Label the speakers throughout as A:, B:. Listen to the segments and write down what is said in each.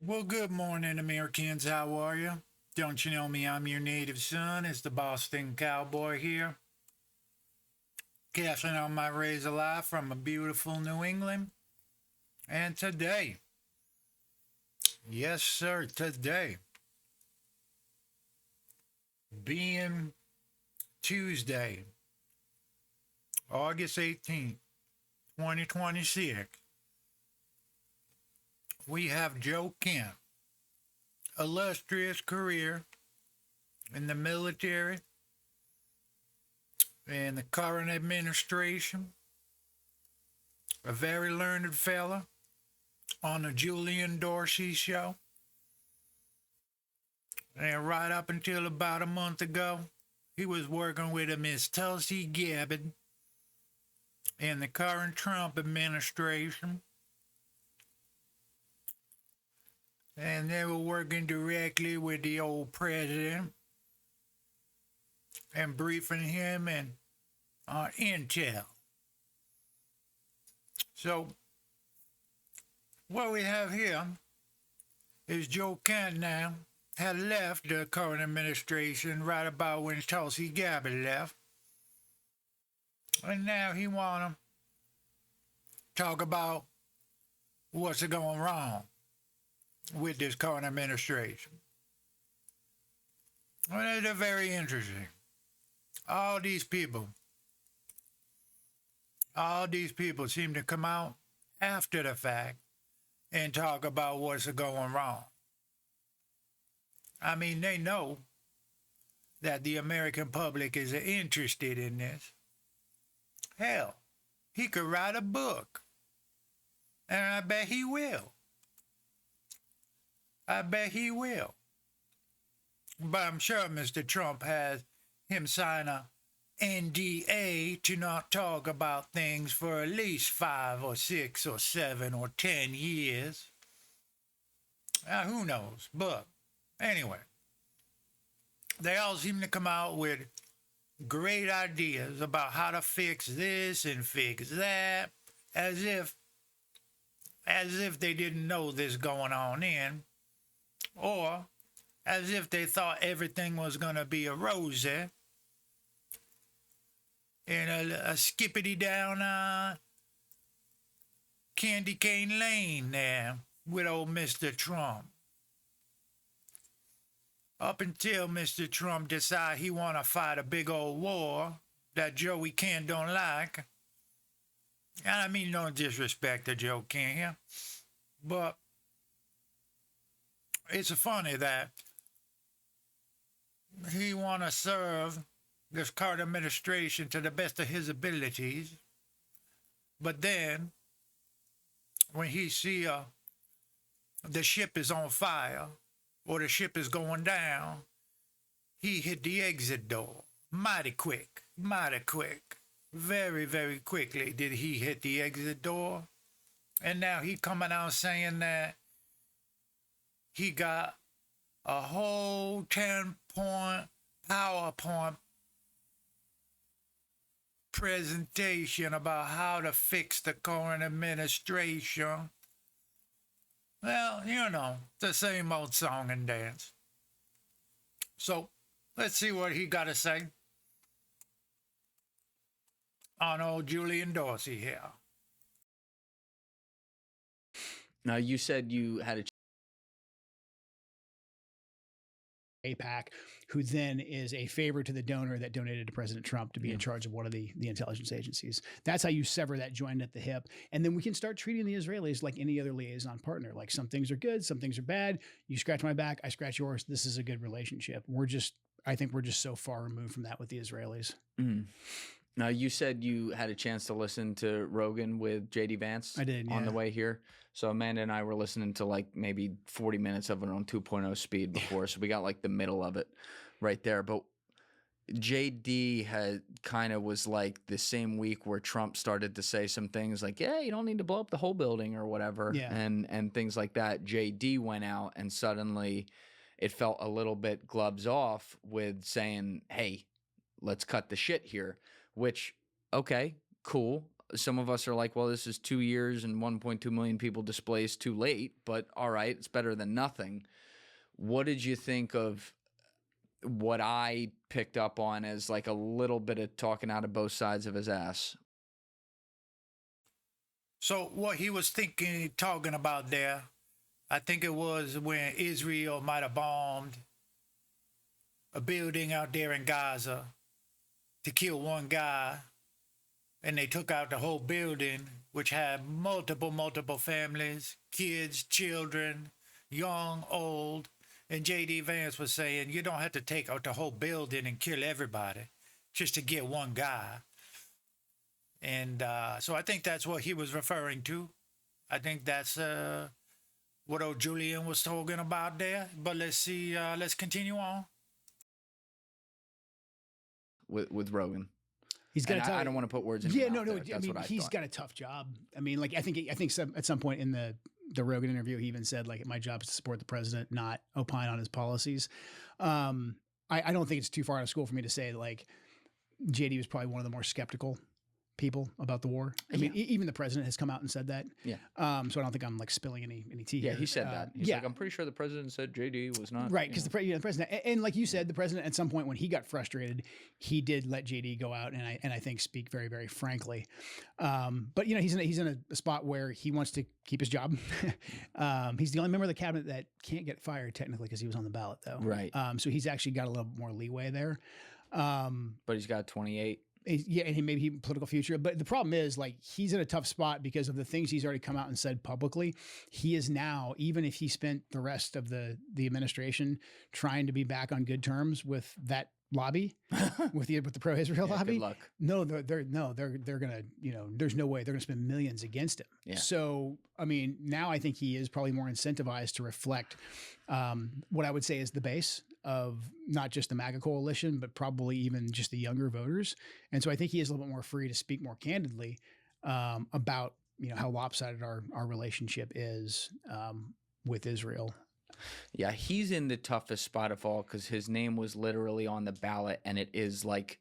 A: Well, good morning, Americans. How are you? Don't you know me? I'm your native son. It's the Boston Cowboy here, casting on my razor life from a beautiful New England. And today, yes, sir, today, being Tuesday, August 18th, 2026, we have Joe Kent, illustrious career in the military and the current administration, a very learned fella on the Julian Dorsey show. And right up until about a month ago, he was working with a Miss Tulsi Gabbard in the current Trump administration. And they were working directly with the old president and briefing him and on intel. So what we have here is Joe Kent now had left the current administration right about when Tulsi Gabbard left. And now he want to talk about what's going wrong with this current administration. Well, they're very interesting. All these people, all these people seem to come out after the fact and talk about what's going wrong. I mean, they know that the American public is interested in this. Hell, he could write a book, and I bet he will. I bet he will. But I'm sure Mr. Trump has him sign a NDA to not talk about things for at least 5 or 6 or 7 or 10 years. Who knows? But anyway, they all seem to come out with great ideas about how to fix this and fix that, as if they didn't know this going on in, or as if they thought everything was going to be a rosy and a skippity down candy cane lane there with old Mr. Trump. Up until Mr. Trump decide he want to fight a big old war that Joey Kent don't like. And I mean no disrespect to Joe Kent here, but it's funny that he want to serve this current administration to the best of his abilities, but then when he see the ship is on fire or the ship is going down, he hit the exit door mighty quick, mighty quick. Very, very quickly did he hit the exit door. And now he coming out saying that he got a whole 10-point PowerPoint presentation about how to fix the current administration. Well, the same old song and dance. So let's see what he got to say on old Julian Dorsey here.
B: Now, you said you had a
C: APAC, who then is a favor to the donor that donated to President Trump to be in charge of one of the intelligence agencies. That's how you sever that joint at the hip. And then we can start treating the Israelis like any other liaison partner. Like some things are good, some things are bad. You scratch my back, I scratch yours. This is a good relationship. I think we're just so far removed from that with the Israelis.
B: Now, you said you had a chance to listen to Rogan with JD Vance.
C: I did,
B: on the
C: yeah.
B: way here. So Amanda and I were listening to like maybe 40 minutes of it on 2.0 speed before. So we got like the middle of it right there. But JD had kind of was like the same week where Trump started to say some things like, yeah, you don't need to blow up the whole building or whatever.
C: Yeah.
B: And things like that. JD went out and suddenly it felt a little bit gloves off with saying, hey, let's cut the shit here, which, okay, cool. some of us are like, well, this is 2 years and 1.2 million people displaced too late, but all right, it's better than nothing. What did you think of what I picked up on as like a little bit of talking out of both sides of his ass?
A: So what he was talking about there, I think it was when Israel might have bombed a building out there in Gaza to kill one guy, and they took out the whole building, which had multiple families, kids, children, young, old. And J.D. Vance was saying, you don't have to take out the whole building and kill everybody just to get one guy. And so I think that's what he was referring to. I think that's what old Julian was talking about there. But let's see, let's continue on.
B: With Rogan.
C: He's got.
B: I don't want to put words in.
C: Yeah,
B: his mouth
C: no.
B: there.
C: I
B: That's
C: mean,
B: what I
C: he's
B: thought.
C: got a tough job. I mean, like I think at some point in the Rogan interview, he even said like, my job is to support the president, not opine on his policies. I don't think it's too far out of school for me to say like, JD was probably one of the more skeptical people about the war. I mean, even the president has come out and said that.
B: Yeah.
C: So I don't think I'm like spilling any tea.
B: Yeah,
C: here.
B: he said that. He's like, I'm pretty sure the president said JD was not
C: right, because the president, and like you said, the president at some point when he got frustrated, he did let JD go out and I think speak very, very frankly. But he's in a spot where he wants to keep his job. He's the only member of the cabinet that can't get fired technically because he was on the ballot though.
B: Right.
C: So he's actually got a little more leeway there.
B: But he's got 28.
C: Yeah, and he political future. But the problem is, like, he's in a tough spot because of the things he's already come out and said publicly. He is now, even if he spent the rest of the administration trying to be back on good terms with that lobby, with the pro-Israel lobby.
B: Good luck.
C: No, they're gonna, there's no way they're gonna spend millions against him.
B: Yeah.
C: So, I mean, now I think he is probably more incentivized to reflect what I would say is the base of not just the MAGA coalition, but probably even just the younger voters. And so I think he is a little bit more free to speak more candidly about, how lopsided our relationship is with Israel.
B: Yeah, he's in the toughest spot of all because his name was literally on the ballot, and it is like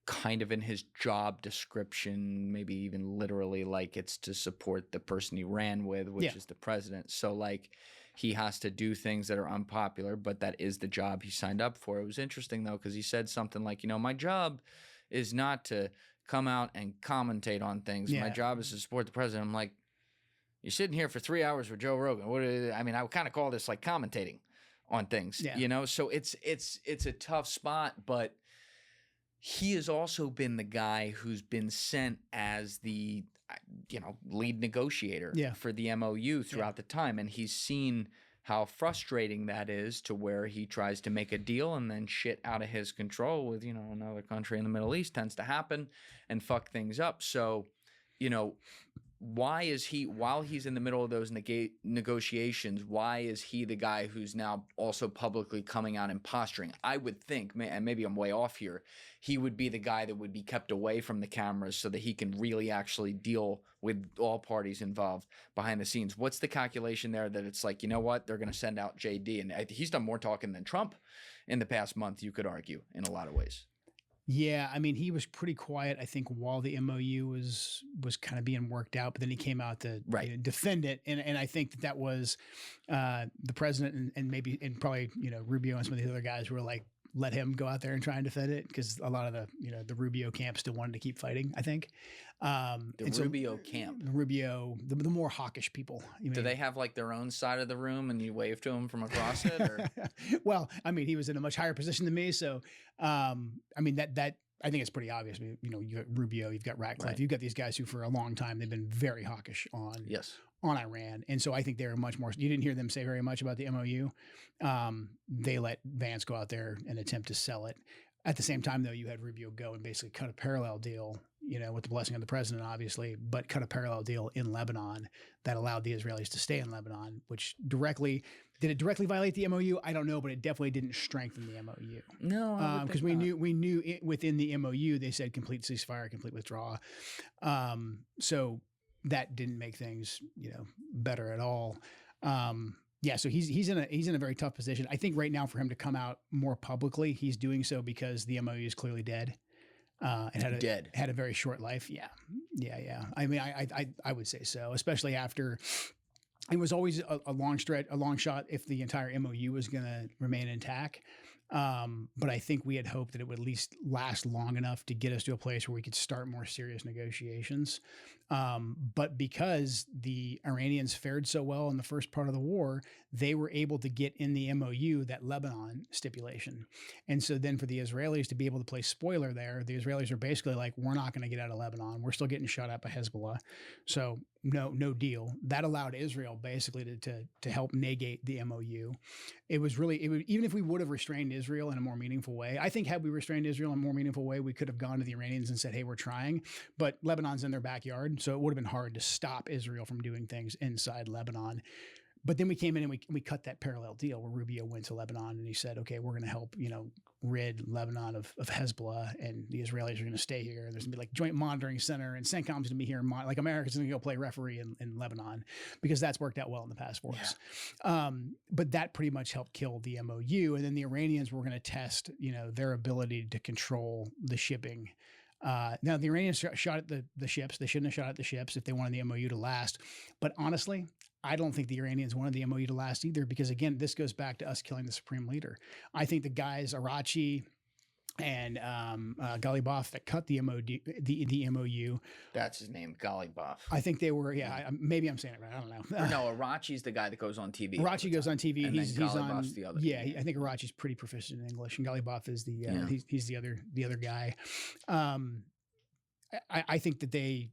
B: kind of in his job description, maybe even literally like it's to support the person he ran with, which is the president. So like he has to do things that are unpopular, but that is the job he signed up for. It was interesting though, because he said something like, my job is not to come out and commentate on things. My job is to support the president. I'm like, you're sitting here for 3 hours with Joe Rogan. I would kind of call this like commentating on things, So it's a tough spot, but he has also been the guy who's been sent as the, lead negotiator for the MOU throughout the time. And he's seen how frustrating that is to where he tries to make a deal and then shit out of his control with, another country in the Middle East tends to happen and fuck things up. So, why is he, while he's in the middle of those negotiations, why is he the guy who's now also publicly coming out and posturing? I would think, and maybe I'm way off here, he would be the guy that would be kept away from the cameras so that he can really actually deal with all parties involved behind the scenes. What's the calculation there that it's like, you know what, they're going to send out JD? And he's done more talking than Trump in the past month, you could argue, in a lot of ways.
C: Yeah, I mean, he was pretty quiet, I think, while the MOU was kind of being worked out, but then he came out to defend it, and I think that was the president and probably Rubio and some of the other guys were like, let him go out there and try and defend it, because a lot of the Rubio camp still wanted to keep fighting, I think.
B: Rubio camp.
C: The more hawkish people.
B: Do they have like their own side of the room and you wave to them from across it? Or?
C: Well, I mean, he was in a much higher position than me. So, I mean, that I think it's pretty obvious. I mean, you've got Rubio, you've got Ratcliffe, you've got these guys who for a long time, they've been very hawkish on Iran. And so I think they're much more, you didn't hear them say very much about the MOU. They let Vance go out there and attempt to sell it. At the same time, though, you had Rubio go and basically cut a parallel deal, with the blessing of the president, obviously, but cut a parallel deal in Lebanon that allowed the Israelis to stay in Lebanon, which did it directly violate the MOU? I don't know, but it definitely didn't strengthen the MOU.
B: No,
C: because we knew within the MOU, they said complete ceasefire, complete withdrawal. So that didn't make things, better at all. Yeah, so he's in a very tough position. I think right now for him to come out more publicly, he's doing so because the MOU is clearly dead. and
B: Dead.
C: had a very short life. Yeah. I mean, I would say so, especially after it was always a long shot if the entire MOU was going to remain intact. But I think we had hoped that it would at least last long enough to get us to a place where we could start more serious negotiations. But because the Iranians fared so well in the first part of the war, they were able to get in the MOU that Lebanon stipulation. And so then for the Israelis to be able to play spoiler there, the Israelis are basically like, we're not going to get out of Lebanon. We're still getting shot at by Hezbollah. So no deal. That allowed Israel basically to help negate the MOU. Even if we would have restrained Israel in a more meaningful way, I think had we restrained Israel in a more meaningful way, we could have gone to the Iranians and said, hey, we're trying. But Lebanon's in their backyard, so it would have been hard to stop Israel from doing things inside Lebanon. But then we came in and we cut that parallel deal where Rubio went to Lebanon and he said, okay, we're going to help, rid Lebanon of Hezbollah, and the Israelis are going to stay here. And there's going to be like joint monitoring center, and CENTCOM's going to be here. Like America's going to go play referee in Lebanon, because that's worked out well in the past for us. But that pretty much helped kill the MOU. And then the Iranians were going to test, their ability to control the shipping. Now the Iranians shot at the ships. They shouldn't have shot at the ships if they wanted the MOU to last. But honestly, I don't think the Iranians wanted the MOU to last either, because again, this goes back to us killing the supreme leader. I think the guys, Arachi and Ghalibaf, that cut the MOU.
B: That's his name, Ghalibaf.
C: I think they were, maybe I'm saying it right. I don't know.
B: No, Arachi's the guy that goes on TV.
C: Arachi goes on TV.
B: And
C: he's on
B: the other.
C: Yeah, I think Arachi's pretty proficient in English, and Ghalibaf is he's the other guy. I think that they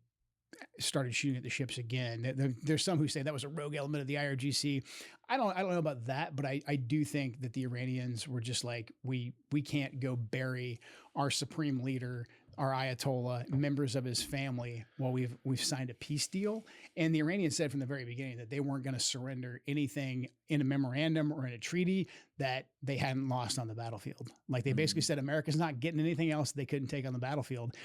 C: started shooting at the ships again. There's some who say that was a rogue element of the IRGC. I don't know about that, but I do think that the Iranians were just like, we can't go bury our supreme leader, our Ayatollah, members of his family, while we've signed a peace deal. And the Iranians said from the very beginning that they weren't going to surrender anything in a memorandum or in a treaty that they hadn't lost on the battlefield. Like they basically said, America's not getting anything else they couldn't take on the battlefield.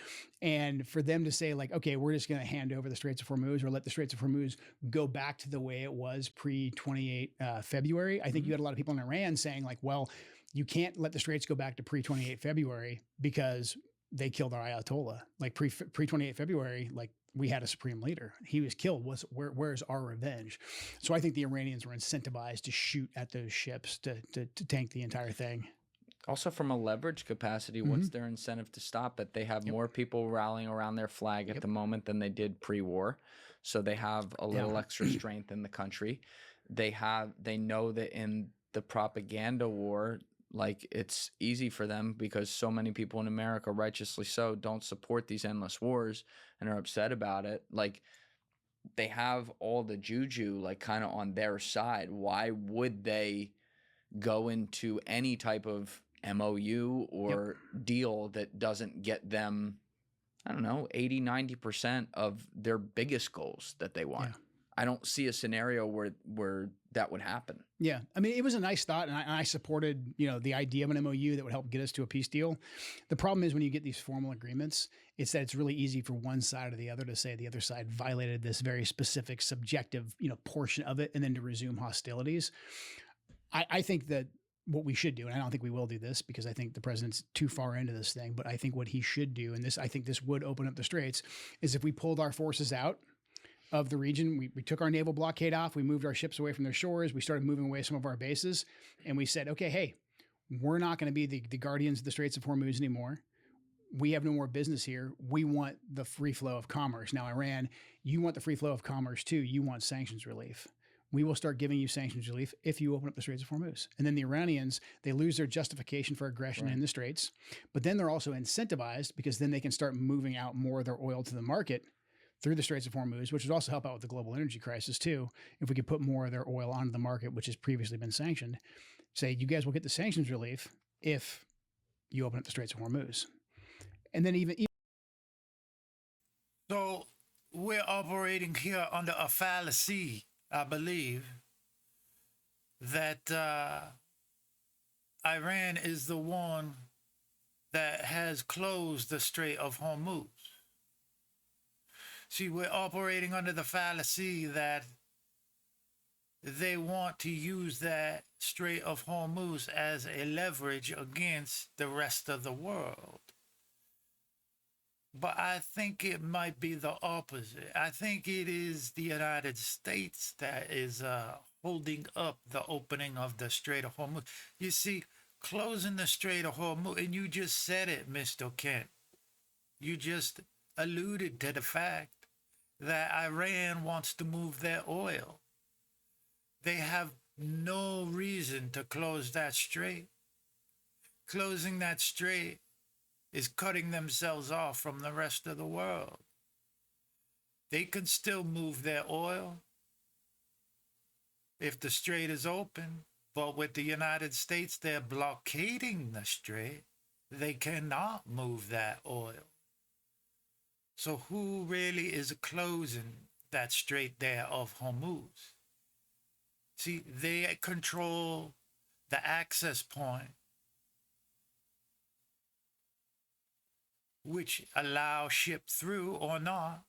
C: And for them to say like, okay, we're just going to hand over the Straits of Hormuz, or let the Straits of Hormuz go back to the way it was pre-28 February. I think you had a lot of people in Iran saying like, well, you can't let the Straits go back to pre-28 February because they killed our Ayatollah. Like pre-28 February, like we had a supreme leader. He was killed. Where's our revenge? So I think the Iranians were incentivized to shoot at those ships to tank the entire thing.
B: Also, from a leverage capacity, what's their incentive to stop it? They have more people rallying around their flag at the moment than they did pre-war. So they have a little extra strength in the country. They know that in the propaganda war, like it's easy for them because so many people in America, righteously so, don't support these endless wars and are upset about it. Like they have all the juju like kind of on their side. Why would they go into any type of MOU or deal that doesn't get them, I don't know, 80, 90% of their biggest goals that they want? Yeah. I don't see a scenario where that would happen.
C: Yeah. I mean, it was a nice thought, and I supported, the idea of an MOU that would help get us to a peace deal. The problem is when you get these formal agreements, it's that it's really easy for one side or the other to say the other side violated this very specific subjective, portion of it, and then to resume hostilities. I think that what we should do, and I don't think we will do this because I think the president's too far into this thing, but I think what he should do, and I think this would open up the straits, is if we pulled our forces out of the region, we took our naval blockade off, we moved our ships away from their shores, we started moving away some of our bases, and we said, okay, hey, we're not going to be the guardians of the Straits of Hormuz anymore. We have no more business here. We want the free flow of commerce. Now, Iran, you want the free flow of commerce too. You want sanctions relief. We will start giving you sanctions relief if you open up the Straits of Hormuz. And then the Iranians, they lose their justification for aggression in the Straits, but then they're also incentivized because then they can start moving out more of their oil to the market through the Straits of Hormuz, which would also help out with the global energy crisis too. If we could put more of their oil onto the market, which has previously been sanctioned, say you guys will get the sanctions relief if you open up the Straits of Hormuz. And then even
A: so we're operating here under a fallacy, I believe, that Iran is the one that has closed the Strait of Hormuz. See, we're operating under the fallacy that they want to use that Strait of Hormuz as a leverage against the rest of the world. But I think it might be the opposite. I think it is the United States that is holding up the opening of the Strait of Hormuz. You see, closing the Strait of Hormuz, and you just said it, Mr. Kent. You just alluded to the fact that Iran wants to move their oil. They have no reason to close that strait. Closing that strait is cutting themselves off from the rest of the world. They can still move their oil if the strait is open, but with the United States, they're blockading the strait. They cannot move that oil. So who really is closing that strait there of Hormuz? See, they control the access point, which allow ship through or not.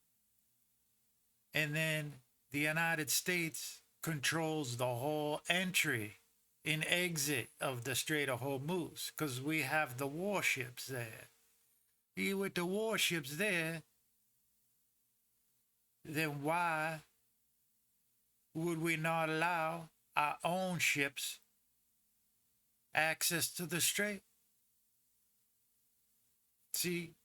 A: And then the United States controls the whole entry and exit of the Strait of Hormuz because we have the warships there. With the warships there, then why would we not allow our own ships access to the strait? See,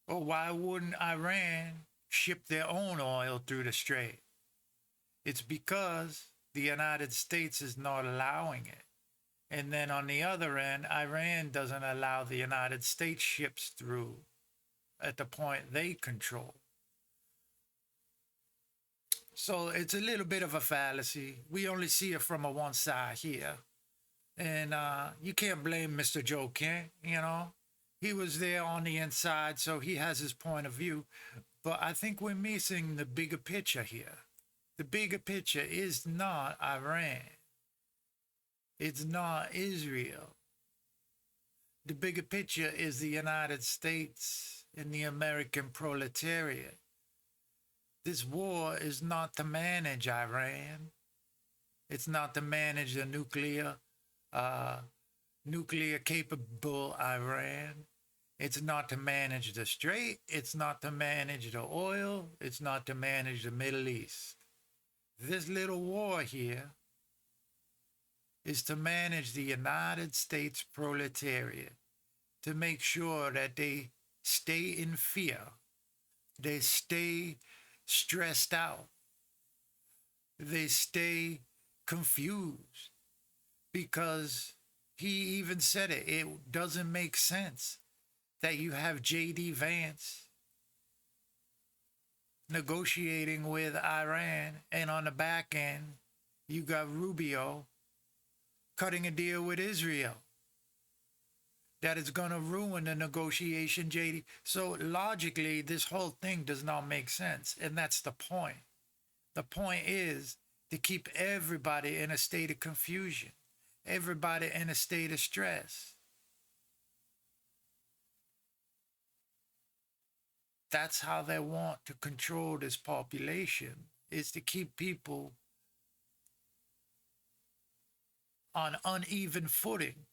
A: or why wouldn't Iran ship their own oil through the strait? It's because the United States is not allowing it. And then on the other end, Iran doesn't allow the United States ships through at the point they control. So it's a little bit of a fallacy. We only see it from a one side here. And you can't blame Mr. Joe Kent, you know. He was there on the inside, so he has his point of view. But I think we're missing the bigger picture here. The bigger picture is not Iran. It's not Israel. The bigger picture is the United States and the American proletariat. This war is not to manage Iran. It's not to manage the nuclear capable Iran. It's not to manage the strait. It's not to manage the oil. It's not to manage the Middle East. This little war here is to manage the United States proletariat, to make sure that they stay in fear, they stay stressed out, they stay confused, because he even said it, it doesn't make sense that you have J.D. Vance negotiating with Iran, and on the back end, you got Rubio cutting a deal with Israel that is going to ruin the negotiation, JD. So logically, this whole thing does not make sense. And that's the point. The point is to keep everybody in a state of confusion, everybody in a state of stress. That's how they want to control this population, is to keep people on uneven footing,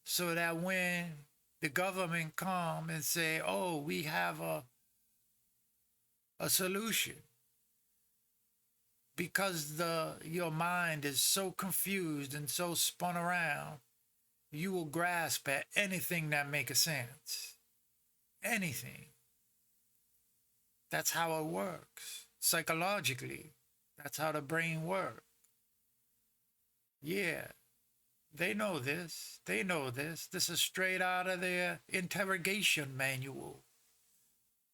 A: so that when the government come and say, oh, we have a solution, because your mind is so confused and so spun around, you will grasp at anything that makes sense. Anything. That's how it works. Psychologically, that's how the brain works. Yeah, they know this. They know this. This is straight out of their interrogation manual,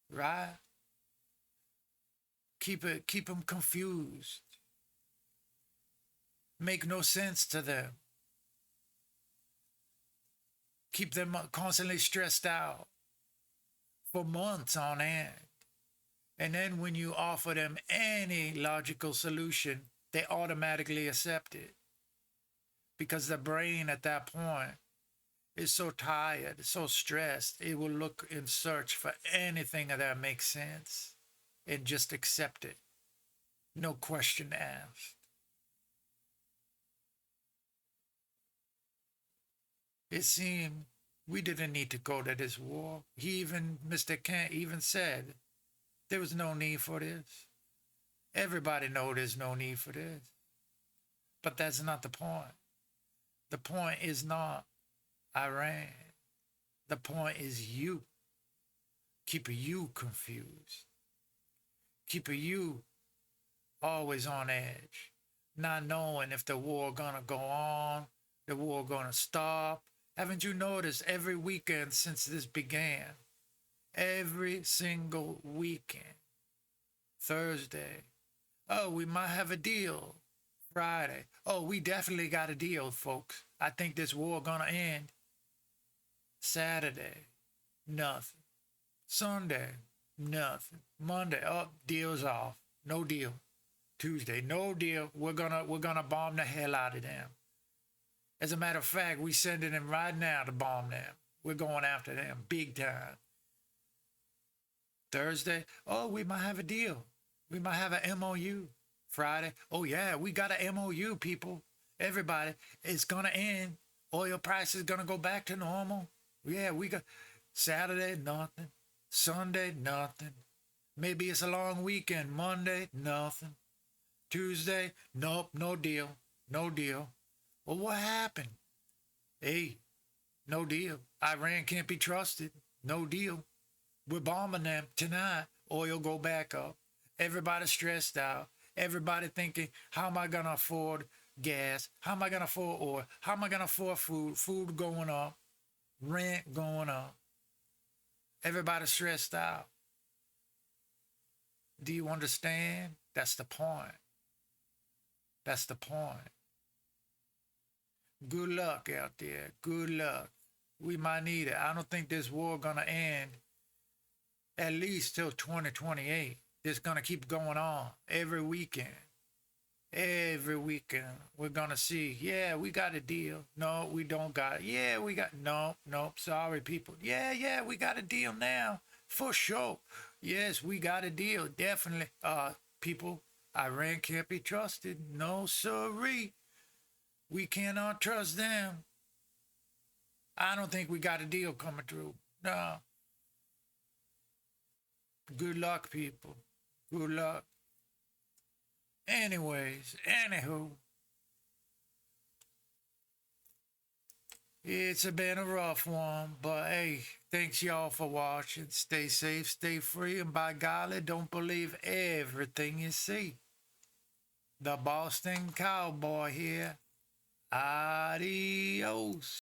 A: right? Keep them confused. Make no sense to them. Keep them constantly stressed out for months on end. And then when you offer them any logical solution, they automatically accept it. Because the brain at that point is so tired, so stressed, it will look and search for anything that makes sense and just accept it. No question asked. It seemed We didn't need to go to this war. Mr. Kent even said there was no need for this. Everybody know there's no need for this. But that's not the point. The point is not Iran. The point is you. Keeping you confused. Keeping you always on edge. Not knowing if the war gonna go on, the war gonna stop. Haven't you noticed every weekend since this began? Every single weekend. Thursday. Oh, we might have a deal. Friday. Oh, we definitely got a deal, folks. I think this war gonna end. Saturday. Nothing. Sunday. Nothing. Monday. Oh, deal's off. No deal. Tuesday. No deal. We're gonna bomb the hell out of them. As a matter of fact, we sending them right now to bomb them. We're going after them big time. Thursday. Oh, we might have a deal. We might have an MOU. Friday. Oh, yeah, we got an MOU, people. Everybody. It's going to end. Oil prices going to go back to normal. Yeah, we got Saturday, nothing. Sunday, nothing. Maybe it's a long weekend. Monday, nothing. Tuesday, nope, no deal. No deal. Well, what happened? Hey, no deal. Iran can't be trusted. No deal. We're bombing them tonight. Oil go back up. Everybody stressed out. Everybody thinking, how am I going to afford gas? How am I going to afford oil? How am I going to afford food? Food going up. Rent going up. Everybody stressed out. Do you understand? That's the point. That's the point. Good luck out there. Good luck. We might need it. I don't think this war going to end at least till 2028. It's going to keep going on every weekend. Every weekend, we're going to see, yeah, we got a deal. No, we don't got it. Yeah, we got, nope, sorry, people. Yeah, we got a deal now, for sure. Yes, we got a deal, definitely. People, Iran can't be trusted. No, sirree. We cannot trust them. I don't think we got a deal coming through. No. Good luck, people. Good luck. Anyways, anywho, it's been a rough one, but hey, thanks y'all for watching. Stay safe, stay free, and by golly, don't believe everything you see. The Boston Cowboy here. Adios.